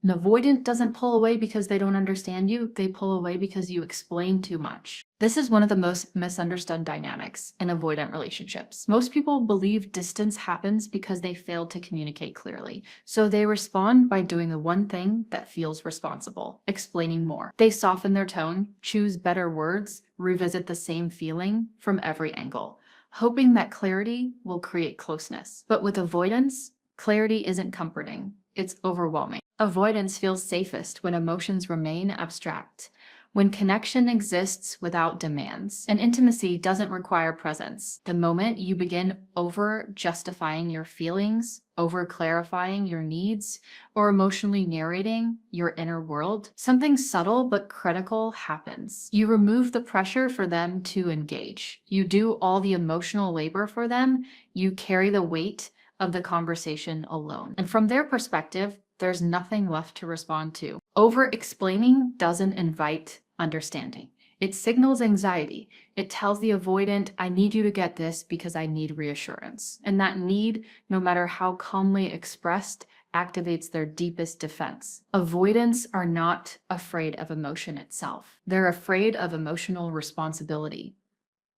An avoidant doesn't pull away because they don't understand you, they pull away because you explain too much. This is one of the most misunderstood dynamics in avoidant relationships. Most people believe distance happens because they failed to communicate clearly, so they respond by doing the one thing that feels responsible, explaining more. They soften their tone, choose better words, revisit the same feeling from every angle, hoping that clarity will create closeness. But with avoidance, clarity isn't comforting, it's overwhelming. Avoidance feels safest when emotions remain abstract, when connection exists without demands, and intimacy doesn't require presence. The moment you begin over-justifying your feelings, over-clarifying your needs, or emotionally narrating your inner world, something subtle but critical happens. You remove the pressure for them to engage. You do all the emotional labor for them. You carry the weight of the conversation alone. And from their perspective, there's nothing left to respond to. Over-explaining doesn't invite understanding. It signals anxiety. It tells the avoidant, I need you to get this because I need reassurance. And that need, no matter how calmly expressed, activates their deepest defense. Avoidants are not afraid of emotion itself. They're afraid of emotional responsibility.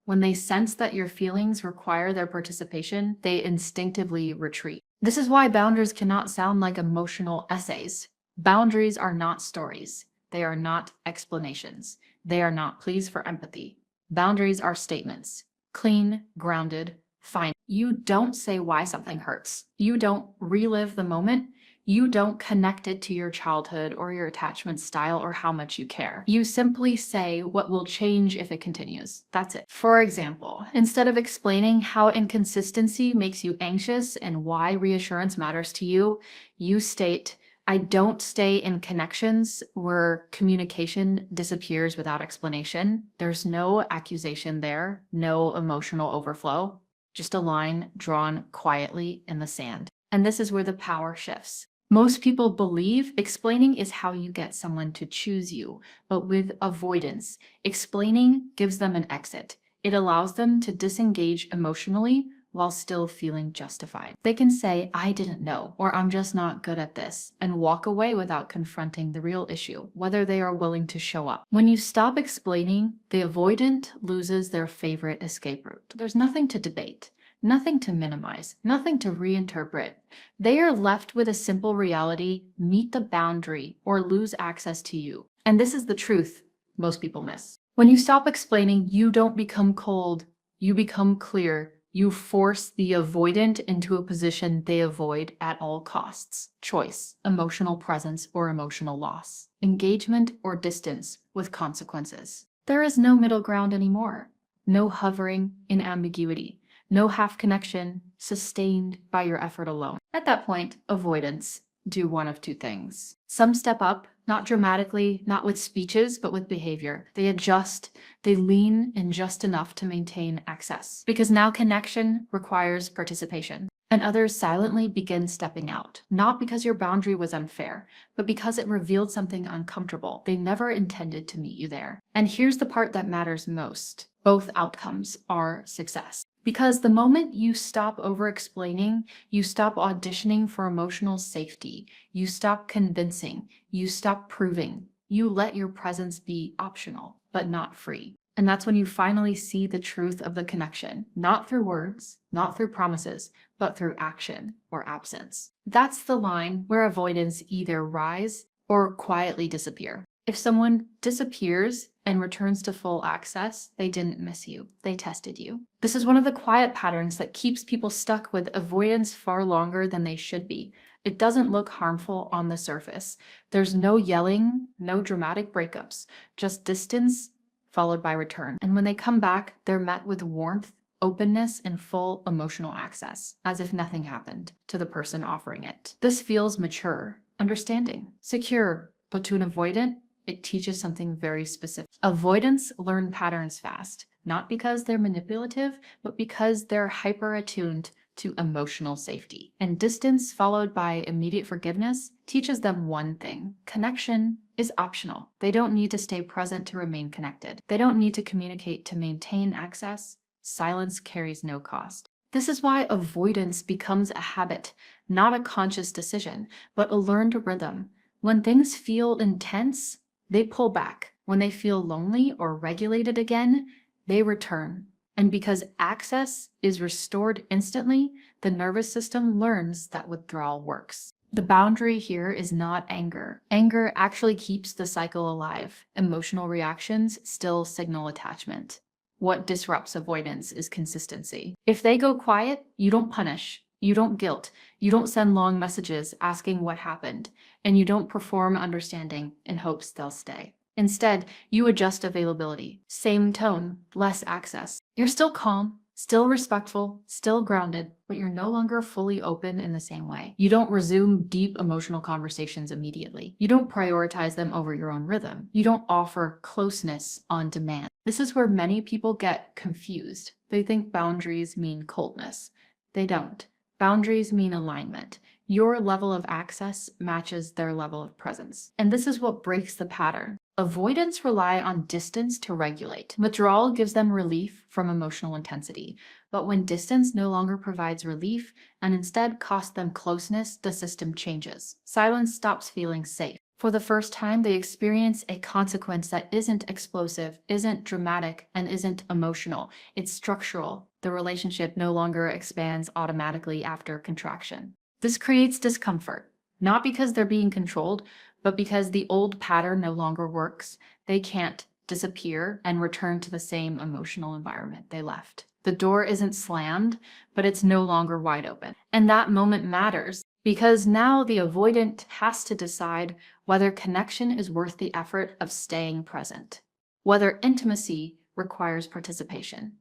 When they sense that your feelings require their participation, they instinctively retreat. This is why boundaries cannot sound like emotional essays. Boundaries are not stories. They are not explanations. They are not pleas for empathy. Boundaries are statements. Clean, grounded, fine. You don't say why something hurts. You don't relive the moment. You don't connect it to your childhood or your attachment style or how much you care. You simply say what will change if it continues. That's it. For example, instead of explaining how inconsistency makes you anxious and why reassurance matters to you, you state, I don't stay in connections where communication disappears without explanation. There's no accusation there, no emotional overflow, just a line drawn quietly in the sand. And this is where the power shifts. Most people believe explaining is how you get someone to choose you, but with avoidance, explaining gives them an exit. It allows them to disengage emotionally while still feeling justified. They can say, I didn't know, or I'm just not good at this, and walk away without confronting the real issue, whether they are willing to show up. When you stop explaining, the avoidant loses their favorite escape route. There's nothing to debate. Nothing to minimize, nothing to reinterpret. They are left with a simple reality: meet the boundary or lose access to you. And this is the truth most people miss. When you stop explaining, you don't become cold, you become clear. You force the avoidant into a position they avoid at all costs. Choice, emotional presence or emotional loss, engagement or distance with consequences. There is no middle ground anymore. No hovering in ambiguity. No half connection sustained by your effort alone. At that point, avoidants do one of two things. Some step up, not dramatically, not with speeches, but with behavior. They adjust, they lean in just enough to maintain access. Because now connection requires participation. And others silently begin stepping out, not because your boundary was unfair, but because it revealed something uncomfortable. They never intended to meet you there. And here's the part that matters most. Both outcomes are success. Because the moment you stop over-explaining, you stop auditioning for emotional safety, you stop convincing, you stop proving, you let your presence be optional, but not free. And that's when you finally see the truth of the connection, not through words, not through promises, but through action or absence. That's the line where avoidants either rise or quietly disappear. If someone disappears and returns to full access, they didn't miss you. They tested you. This is one of the quiet patterns that keeps people stuck with avoidance far longer than they should be. It doesn't look harmful on the surface. There's no yelling, no dramatic breakups, just distance followed by return. And when they come back, they're met with warmth, openness, and full emotional access, as if nothing happened to the person offering it. This feels mature, understanding, secure, but to an avoidant, it teaches something very specific. Avoidants learn patterns fast, not because they're manipulative, but because they're hyper-attuned to emotional safety. And distance followed by immediate forgiveness teaches them one thing: connection is optional. They don't need to stay present to remain connected. They don't need to communicate to maintain access. Silence carries no cost. This is why avoidance becomes a habit, not a conscious decision, but a learned rhythm. When things feel intense, they pull back. When they feel lonely or regulated again, they return. And because access is restored instantly, the nervous system learns that withdrawal works. The boundary here is not anger. Anger actually keeps the cycle alive. Emotional reactions still signal attachment. What disrupts avoidance is consistency. If they go quiet, you don't punish, you don't guilt, you don't send long messages asking what happened, and you don't perform understanding in hopes they'll stay. Instead, you adjust availability. Same tone, less access. You're still calm, still respectful, still grounded, but you're no longer fully open in the same way. You don't resume deep emotional conversations immediately. You don't prioritize them over your own rhythm. You don't offer closeness on demand. This is where many people get confused. They think boundaries mean coldness. They don't. Boundaries mean alignment. Your level of access matches their level of presence. And this is what breaks the pattern. Avoidants rely on distance to regulate. Withdrawal gives them relief from emotional intensity. But when distance no longer provides relief and instead costs them closeness, the system changes. Silence stops feeling safe. For the first time, they experience a consequence that isn't explosive, isn't dramatic, and isn't emotional. It's structural. The relationship no longer expands automatically after contraction. This creates discomfort, not because they're being controlled, but because the old pattern no longer works. They can't disappear and return to the same emotional environment they left. The door isn't slammed, but it's no longer wide open. And that moment matters because now the avoidant has to decide whether connection is worth the effort of staying present, whether intimacy requires participation,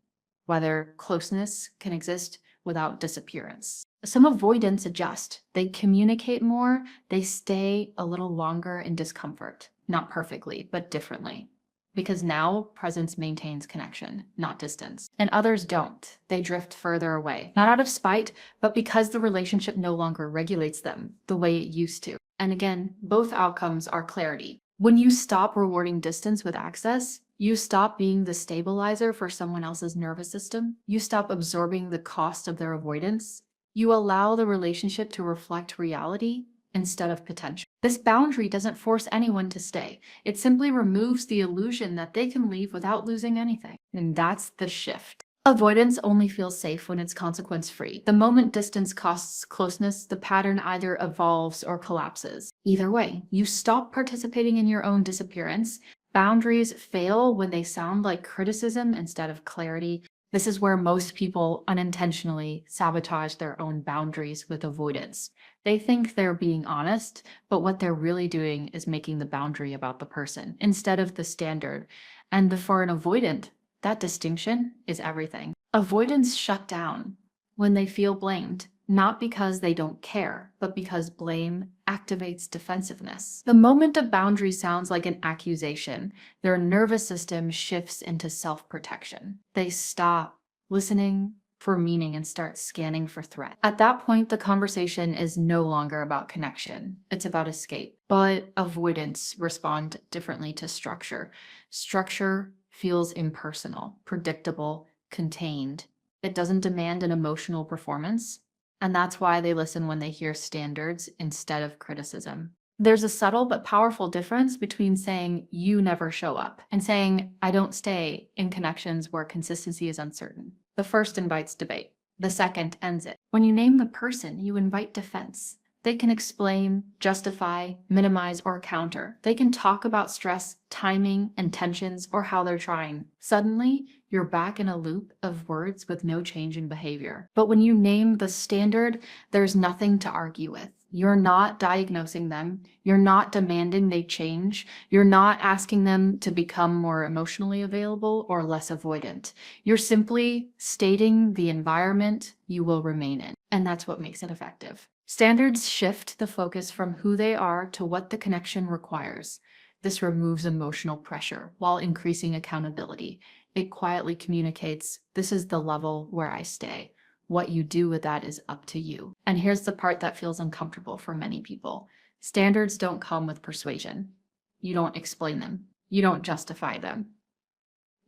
whether closeness can exist without disappearance. Some avoidants adjust. They communicate more, they stay a little longer in discomfort. Not perfectly, but differently. Because now presence maintains connection, not distance. And others don't. They drift further away. Not out of spite, but because the relationship no longer regulates them the way it used to. And again, both outcomes are clarity. When you stop rewarding distance with access, you stop being the stabilizer for someone else's nervous system. You stop absorbing the cost of their avoidance. You allow the relationship to reflect reality instead of potential. This boundary doesn't force anyone to stay. It simply removes the illusion that they can leave without losing anything. And that's the shift. Avoidance only feels safe when it's consequence-free. The moment distance costs closeness, the pattern either evolves or collapses. Either way, you stop participating in your own disappearance. Boundaries fail when they sound like criticism instead of clarity. This is where most people unintentionally sabotage their own boundaries with avoidance. They think they're being honest, but what they're really doing is making the boundary about the person instead of the standard. And for an avoidant, that distinction is everything. Avoidants shut down when they feel blamed, not because they don't care, but because blame activates defensiveness. The moment a boundary sounds like an accusation, their nervous system shifts into self-protection. They stop listening for meaning and start scanning for threat. At that point, the conversation is no longer about connection. It's about escape. But avoidants respond differently to structure. Structure feels impersonal, predictable, contained. It doesn't demand an emotional performance. And that's why they listen when they hear standards instead of criticism. There's a subtle but powerful difference between saying you never show up and saying I don't stay in connections where consistency is uncertain. The first invites debate. The second ends it. When you name the person, you invite defense. They can explain, justify, minimize, or counter. They can talk about stress, timing, and tensions, or how they're trying. Suddenly, you're back in a loop of words with no change in behavior. But when you name the standard, there's nothing to argue with. You're not diagnosing them. You're not demanding they change. You're not asking them to become more emotionally available or less avoidant. You're simply stating the environment you will remain in. And that's what makes it effective. Standards shift the focus from who they are to what the connection requires. This removes emotional pressure while increasing accountability. It quietly communicates, this is the level where I stay. What you do with that is up to you. And here's the part that feels uncomfortable for many people. Standards don't come with persuasion. You don't explain them. You don't justify them.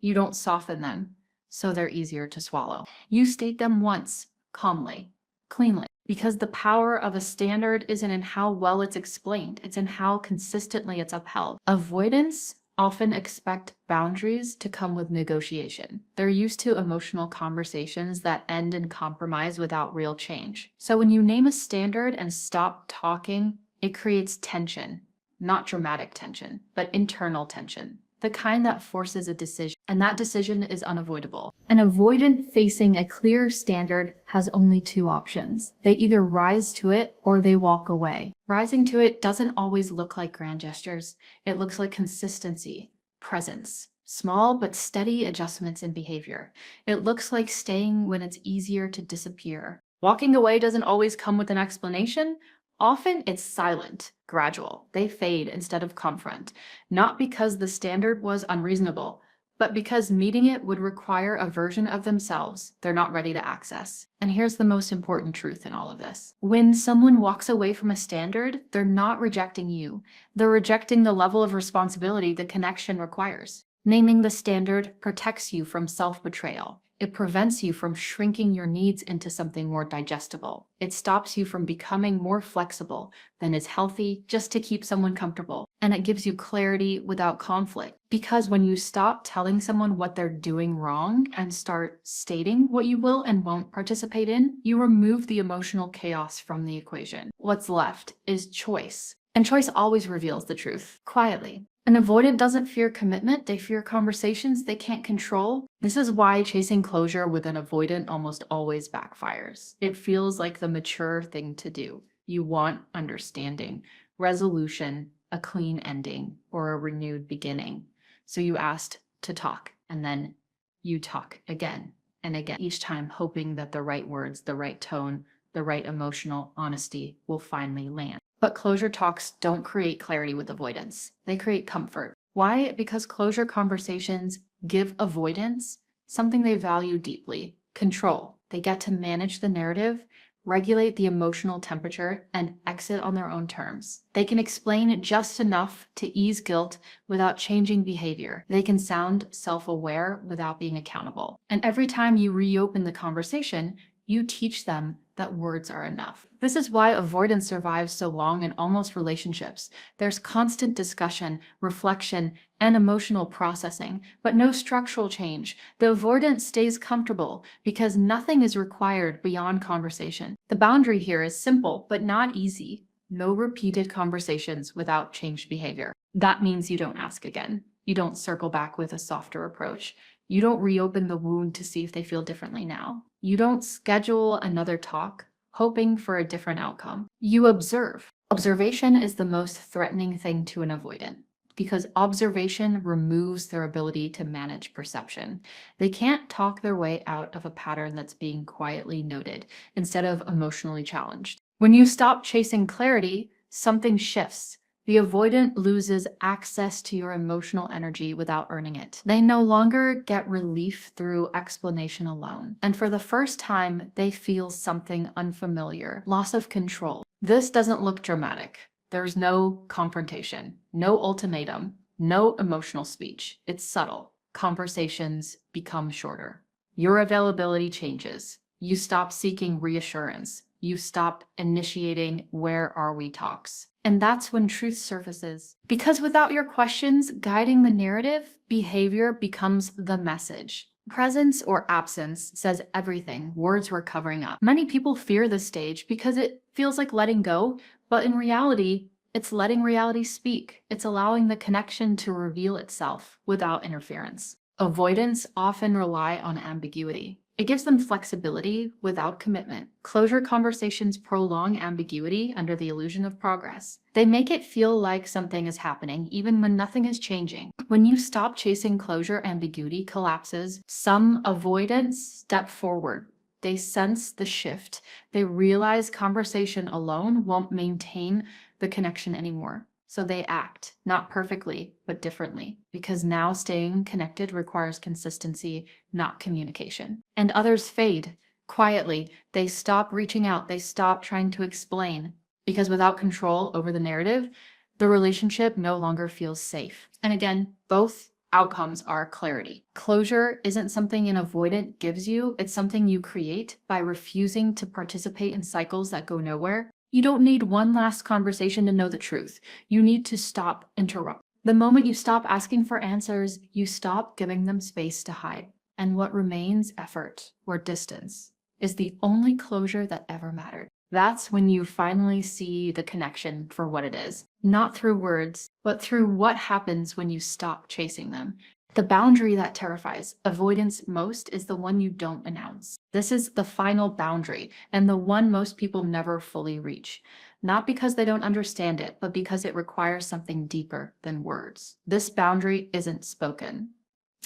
You don't soften them, so they're easier to swallow. You state them once, calmly, cleanly. Because the power of a standard isn't in how well it's explained, it's in how consistently it's upheld. Avoidants often expect boundaries to come with negotiation. They're used to emotional conversations that end in compromise without real change. So when you name a standard and stop talking, it creates tension, not dramatic tension, but internal tension. The kind that forces a decision, and that decision is unavoidable. An avoidant facing a clear standard has only two options. They either rise to it or they walk away. Rising to it doesn't always look like grand gestures. It looks like consistency, presence, small but steady adjustments in behavior. It looks like staying when it's easier to disappear. Walking away doesn't always come with an explanation. Often it's silent, gradual. They fade instead of confront, not because the standard was unreasonable, but because meeting it would require a version of themselves they're not ready to access. And here's the most important truth in all of this. When someone walks away from a standard, they're not rejecting you. They're rejecting the level of responsibility the connection requires. Naming the standard protects you from self-betrayal. It prevents you from shrinking your needs into something more digestible. It stops you from becoming more flexible than is healthy just to keep someone comfortable. And it gives you clarity without conflict. Because when you stop telling someone what they're doing wrong and start stating what you will and won't participate in, you remove the emotional chaos from the equation. What's left is choice. And choice always reveals the truth, quietly. An avoidant doesn't fear commitment, they fear conversations they can't control. This is why chasing closure with an avoidant almost always backfires. It feels like the mature thing to do. You want understanding, resolution, a clean ending, or a renewed beginning. So you asked to talk, and then you talk again and again, each time hoping that the right words, the right tone, the right emotional honesty will finally land. But closure talks don't create clarity with avoidance. They create comfort. Why? Because closure conversations give avoidants something they value deeply: control. They get to manage the narrative, regulate the emotional temperature, and exit on their own terms. They can explain just enough to ease guilt without changing behavior. They can sound self-aware without being accountable. And every time you reopen the conversation, you teach them that words are enough. This is why avoidance survives so long in almost relationships. There's constant discussion, reflection, and emotional processing, but no structural change. The avoidant stays comfortable because nothing is required beyond conversation. The boundary here is simple, but not easy. No repeated conversations without changed behavior. That means you don't ask again. You don't circle back with a softer approach. You don't reopen the wound to see if they feel differently now. You don't schedule another talk, hoping for a different outcome. You observe. Observation is the most threatening thing to an avoidant because observation removes their ability to manage perception. They can't talk their way out of a pattern that's being quietly noted instead of emotionally challenged. When you stop chasing clarity, something shifts. The avoidant loses access to your emotional energy without earning it. They no longer get relief through explanation alone. And for the first time, they feel something unfamiliar: loss of control. This doesn't look dramatic. There's no confrontation, no ultimatum, no emotional speech. It's subtle. Conversations become shorter. Your availability changes. You stop seeking reassurance. You stop initiating "where are we" talks. And that's when truth surfaces. Because without your questions guiding the narrative, behavior becomes the message. Presence or absence says everything words were covering up. Many people fear this stage because it feels like letting go, but in reality, it's letting reality speak. It's allowing the connection to reveal itself without interference. Avoidants often rely on ambiguity. It gives them flexibility without commitment. Closure conversations prolong ambiguity under the illusion of progress. They make it feel like something is happening even when nothing is changing. When you stop chasing closure, ambiguity collapses. Some avoidants step forward. They sense the shift. They realize conversation alone won't maintain the connection anymore. So they act, not perfectly, but differently, because now staying connected requires consistency, not communication. And others fade. Quietly, they stop reaching out, they stop trying to explain, because without control over the narrative, the relationship no longer feels safe. And again, both outcomes are clarity. Closure isn't something an avoidant gives you, it's something you create by refusing to participate in cycles that go nowhere. You don't need one last conversation to know the truth. You need to stop interrupting. The moment you stop asking for answers, you stop giving them space to hide. And what remains, effort or distance, is the only closure that ever mattered. That's when you finally see the connection for what it is, not through words, but through what happens when you stop chasing them. The boundary that terrifies avoidance most is the one you don't announce. This is the final boundary, and the one most people never fully reach. Not because they don't understand it, but because it requires something deeper than words. This boundary isn't spoken.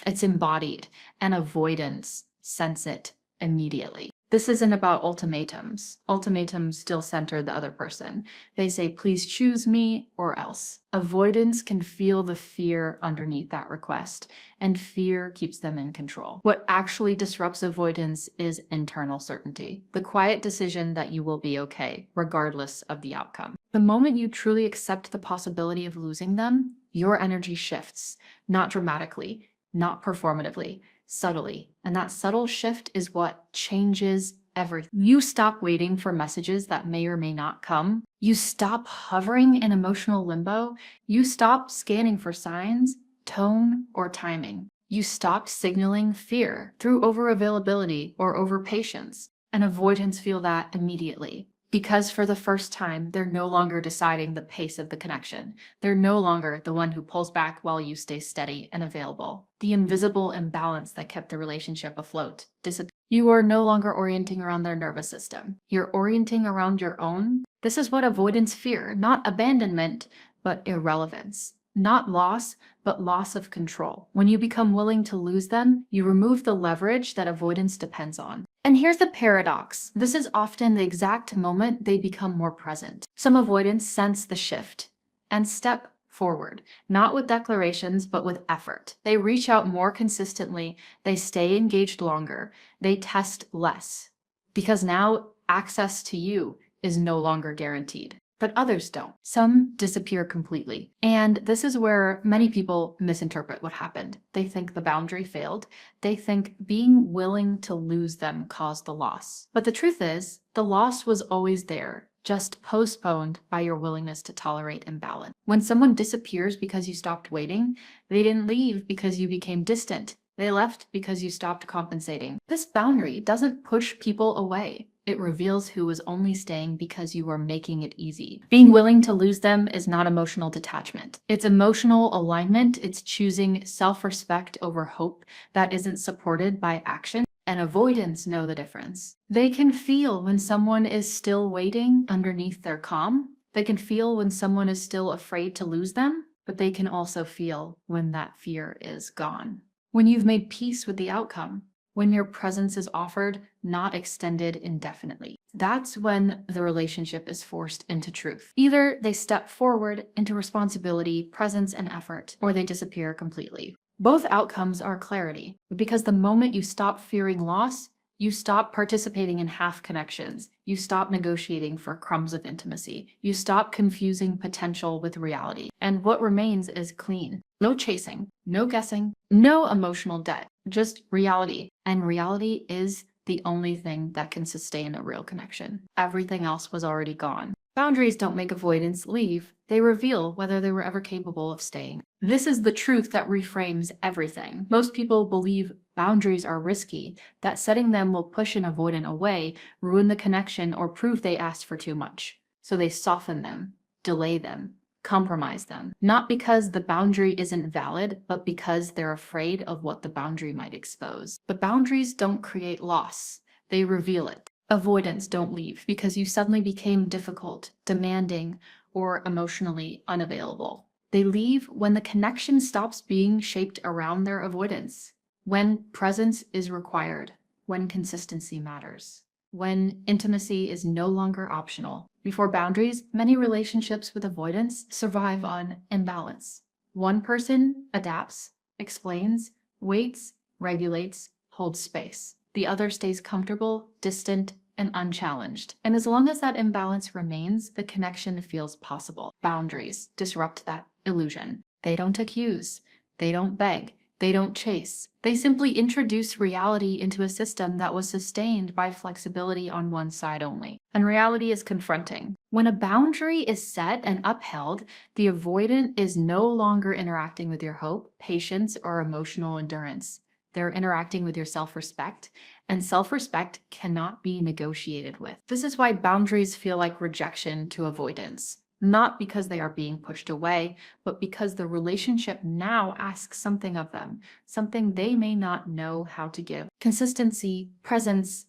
It's embodied, and avoidants sense it immediately. This isn't about ultimatums. Ultimatums still center the other person. They say, please choose me or else. Avoidance can feel the fear underneath that request, and fear keeps them in control. What actually disrupts avoidance is internal certainty, the quiet decision that you will be okay, regardless of the outcome. The moment you truly accept the possibility of losing them, your energy shifts, not dramatically, not performatively, subtly. And that subtle shift is what changes everything. You stop waiting for messages that may or may not come. You stop hovering in emotional limbo. You stop scanning for signs, tone, or timing. You stop signaling fear through overavailability or overpatience. And avoidants feel that immediately. Because for the first time, they're no longer deciding the pace of the connection. They're no longer the one who pulls back while you stay steady and available. The invisible imbalance that kept the relationship afloat disappears. You are no longer orienting around their nervous system. You're orienting around your own. This is what avoidants fear, not abandonment, but irrelevance. Not loss, but loss of control. When you become willing to lose them, you remove the leverage that avoidance depends on. And here's the paradox. This is often the exact moment they become more present. Some avoidants sense the shift and step forward, not with declarations, but with effort. They reach out more consistently. They stay engaged longer. They test less because now access to you is no longer guaranteed. But others don't. Some disappear completely. And this is where many people misinterpret what happened. They think the boundary failed. They think being willing to lose them caused the loss. But the truth is, the loss was always there, just postponed by your willingness to tolerate imbalance. When someone disappears because you stopped waiting, they didn't leave because you became distant. They left because you stopped compensating. This boundary doesn't push people away. It reveals who was only staying because you were making it easy. Being willing to lose them is not emotional detachment. It's emotional alignment. It's choosing self-respect over hope that isn't supported by action. And avoidants know the difference. They can feel when someone is still waiting underneath their calm. They can feel when someone is still afraid to lose them, but they can also feel when that fear is gone. When you've made peace with the outcome, when your presence is offered, not extended indefinitely. That's when the relationship is forced into truth. Either they step forward into responsibility, presence, and effort, or they disappear completely. Both outcomes are clarity, because the moment you stop fearing loss, you stop participating in half connections. You stop negotiating for crumbs of intimacy. You stop confusing potential with reality. And what remains is clean. No chasing, no guessing, no emotional debt, just reality. And reality is the only thing that can sustain a real connection. Everything else was already gone. Boundaries don't make avoidants leave. They reveal whether they were ever capable of staying. This is the truth that reframes everything. Most people believe boundaries are risky, that setting them will push an avoidant away, ruin the connection, or prove they asked for too much. So they soften them, delay them, compromise them. Not because the boundary isn't valid, but because they're afraid of what the boundary might expose. But boundaries don't create loss. They reveal it. Avoidants don't leave because you suddenly became difficult, demanding, or emotionally unavailable. They leave when the connection stops being shaped around their avoidance, when presence is required, when consistency matters, when intimacy is no longer optional. Before boundaries, many relationships with avoidance survive on imbalance. One person adapts, explains, waits, regulates, holds space. The other stays comfortable, distant, and unchallenged. And as long as that imbalance remains, the connection feels possible. Boundaries disrupt that illusion. They don't accuse. They don't beg. They don't chase. They simply introduce reality into a system that was sustained by flexibility on one side only. And reality is confronting. When a boundary is set and upheld, the avoidant is no longer interacting with your hope, patience, or emotional endurance. They're interacting with your self-respect, and self-respect cannot be negotiated with. This is why boundaries feel like rejection to avoidance. Not because they are being pushed away, but because the relationship now asks something of them, something they may not know how to give. Consistency, presence,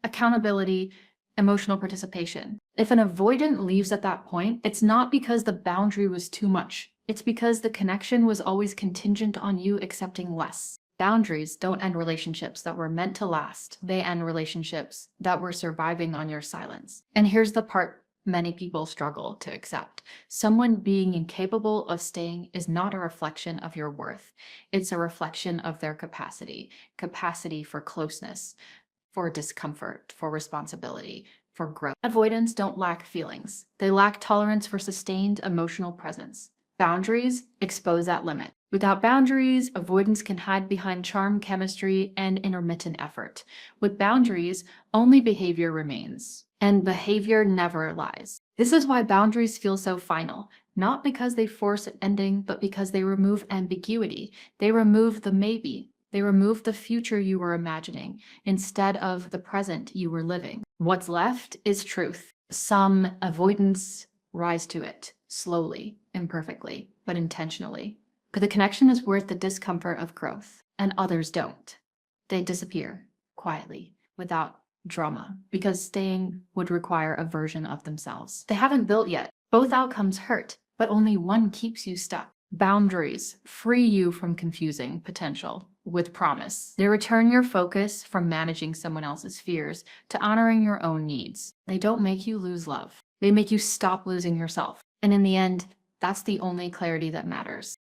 accountability, emotional participation. If an avoidant leaves at that point, it's not because the boundary was too much. It's because the connection was always contingent on you accepting less. Boundaries don't end relationships that were meant to last. They end relationships that were surviving on your silence. And here's the part many people struggle to accept. Someone being incapable of staying is not a reflection of your worth. It's a reflection of their capacity for closeness, for discomfort, for responsibility, for growth. Avoidants don't lack feelings. They lack tolerance for sustained emotional presence. Boundaries expose that limit. Without boundaries, avoidance can hide behind charm, chemistry, and intermittent effort. With boundaries, only behavior remains. And behavior never lies. This is why boundaries feel so final, not because they force an ending, but because they remove ambiguity. They remove the maybe. They remove the future you were imagining instead of the present you were living. What's left is truth. Some avoidants rise to it, slowly, imperfectly, but intentionally. But the connection is worth the discomfort of growth, and others don't. They disappear quietly, without drama, because staying would require a version of themselves they haven't built yet. Both outcomes hurt, but only one keeps you stuck. Boundaries free you from confusing potential with promise. They return your focus from managing someone else's fears to honoring your own needs. They don't make you lose love. They make you stop losing yourself. And in the end, that's the only clarity that matters.